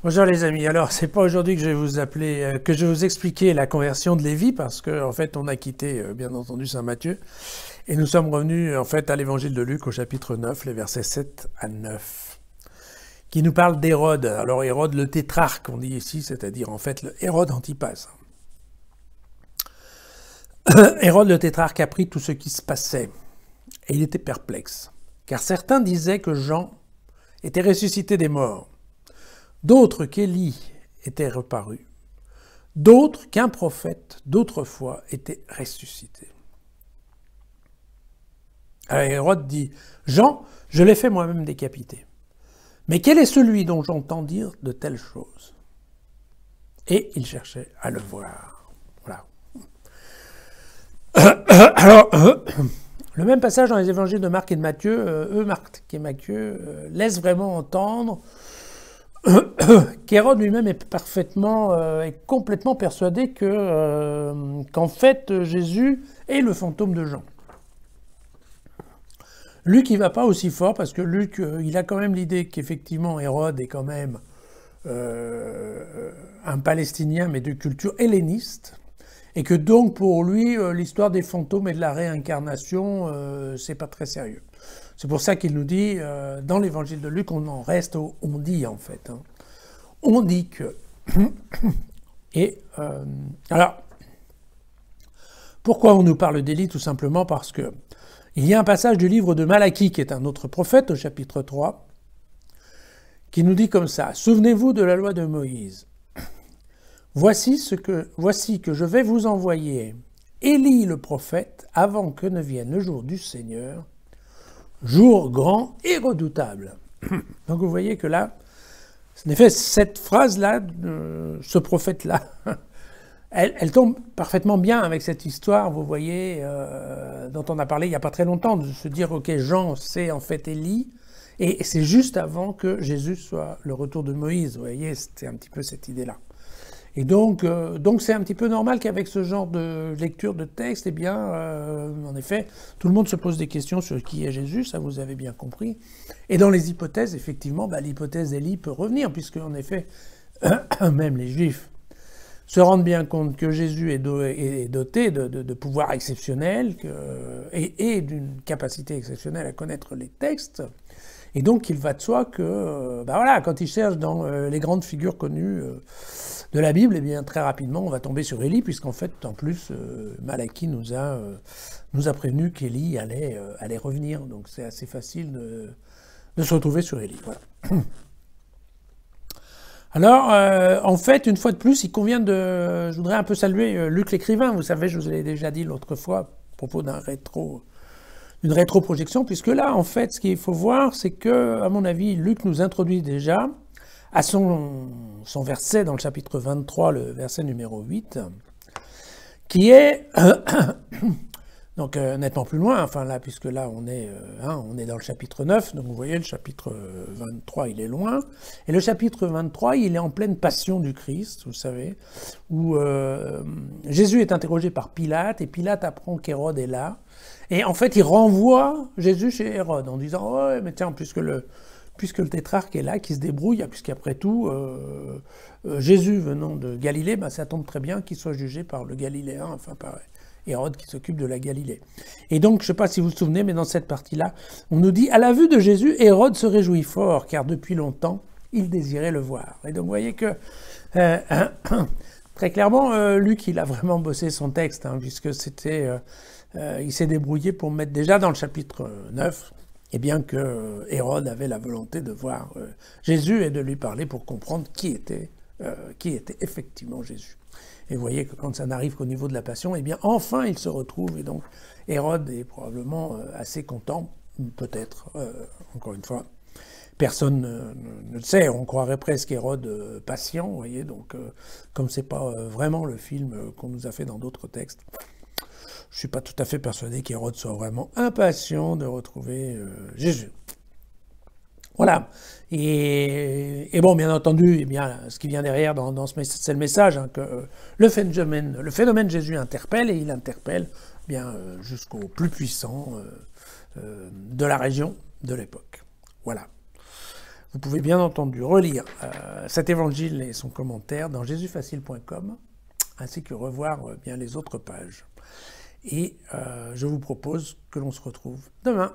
Bonjour les amis, alors c'est pas aujourd'hui que je vais que je vais vous expliquer la conversion de Lévi parce qu'en fait on a quitté bien entendu Saint Matthieu et nous sommes revenus en fait à l'évangile de Luc au chapitre 9, les versets 7 à 9 qui nous parle d'Hérode. Alors Hérode le tétrarque on dit ici, c'est-à-dire en fait le Hérode Antipas. Hérode le tétrarque apprit tout ce qui se passait et il était perplexe car certains disaient que Jean était ressuscité des morts. D'autres qu'Élie était reparu, d'autres qu'un prophète d'autrefois était ressuscité. Alors Hérode dit, Jean, je l'ai fait moi-même décapiter. Mais quel est celui dont j'entends dire de telles choses? Et il cherchait à le voir. Voilà. Alors, le même passage dans les évangiles de Marc et de Matthieu, Marc et Matthieu laisse vraiment entendre qu'Hérode lui-même est est complètement persuadé qu'en fait Jésus est le fantôme de Jean. Luc il va pas aussi fort parce que Luc il a quand même l'idée qu'effectivement Hérode est quand même un Palestinien mais de culture helléniste et que donc pour lui l'histoire des fantômes et de la réincarnation c'est pas très sérieux. C'est pour ça qu'il nous dit, dans l'évangile de Luc, on en reste au on dit en fait. Hein. On dit que... Et alors, pourquoi on nous parle d'Élie? Tout simplement parce que il y a un passage du livre de Malachie, qui est un autre prophète, au chapitre 3, qui nous dit comme ça, « Souvenez-vous de la loi de Moïse. Voici que je vais vous envoyer Élie le prophète, avant que ne vienne le jour du Seigneur, jour grand et redoutable. » Donc vous voyez que là, en effet, cette phrase-là, ce prophète-là, elle tombe parfaitement bien avec cette histoire, vous voyez, dont on a parlé il n'y a pas très longtemps, de se dire, ok, Jean, c'est en fait Élie, et c'est juste avant que Jésus soit le retour de Moïse, vous voyez, c'était un petit peu cette idée-là. Et donc c'est un petit peu normal qu'avec ce genre de lecture de texte, eh bien, en effet, tout le monde se pose des questions sur qui est Jésus, ça vous avez bien compris. Et dans les hypothèses, effectivement, l'hypothèse d'Élie peut revenir, puisque en effet, même les Juifs se rendent bien compte que Jésus est doté de pouvoirs exceptionnels et d'une capacité exceptionnelle à connaître les textes. Et donc, il va de soi que, voilà, quand ils cherchent dans les grandes figures connues de la Bible, eh bien, très rapidement, on va tomber sur Élie, puisqu'en fait, en plus, Malachie nous a prévenu qu'Élie allait revenir. Donc, c'est assez facile de se retrouver sur Élie. Voilà. Alors, en fait, une fois de plus, il convient de... Je voudrais un peu saluer Luc l'écrivain. Vous savez, je vous l'ai déjà dit l'autre fois, à propos d'une rétroprojection, puisque là, en fait, ce qu'il faut voir, c'est que, à mon avis, Luc nous introduit déjà à son verset dans le chapitre 23, le verset numéro 8, qui est donc nettement plus loin, enfin là, puisque là on est dans le chapitre 9, donc vous voyez le chapitre 23 il est loin, et le chapitre 23 il est en pleine passion du Christ, vous savez, où Jésus est interrogé par Pilate, et Pilate apprend qu'Hérode est là, et en fait il renvoie Jésus chez Hérode en disant « Ouais, mais tiens, puisque le tétrarque est là, qui se débrouille, puisqu'après tout, Jésus venant de Galilée, ça tombe très bien qu'il soit jugé par le Galiléen, enfin par Hérode qui s'occupe de la Galilée. Et donc, je ne sais pas si vous vous souvenez, mais dans cette partie-là, on nous dit « À la vue de Jésus, Hérode se réjouit fort, car depuis longtemps, il désirait le voir. » Et donc, vous voyez que, très clairement, Luc, il a vraiment bossé son texte, puisque il s'est débrouillé pour mettre déjà dans le chapitre 9, et bien que Hérode avait la volonté de voir Jésus et de lui parler pour comprendre qui était effectivement Jésus. Et vous voyez que quand ça n'arrive qu'au niveau de la passion, eh bien enfin il se retrouve, et donc Hérode est probablement assez content, peut-être, encore une fois. Personne ne le sait, on croirait presque Hérode patient, vous voyez, donc comme c'est pas vraiment le film qu'on nous a fait dans d'autres textes. Je ne suis pas tout à fait persuadé qu'Hérode soit vraiment impatient de retrouver Jésus. Voilà. Et bon, bien entendu, eh bien, ce qui vient derrière dans ce message, c'est le message que le phénomène Jésus interpelle, et il interpelle bien jusqu'au plus puissant de la région de l'époque. Voilà. Vous pouvez bien entendu relire cet évangile et son commentaire dans jesusfacile.com, ainsi que revoir bien les autres pages. Et je vous propose que l'on se retrouve demain.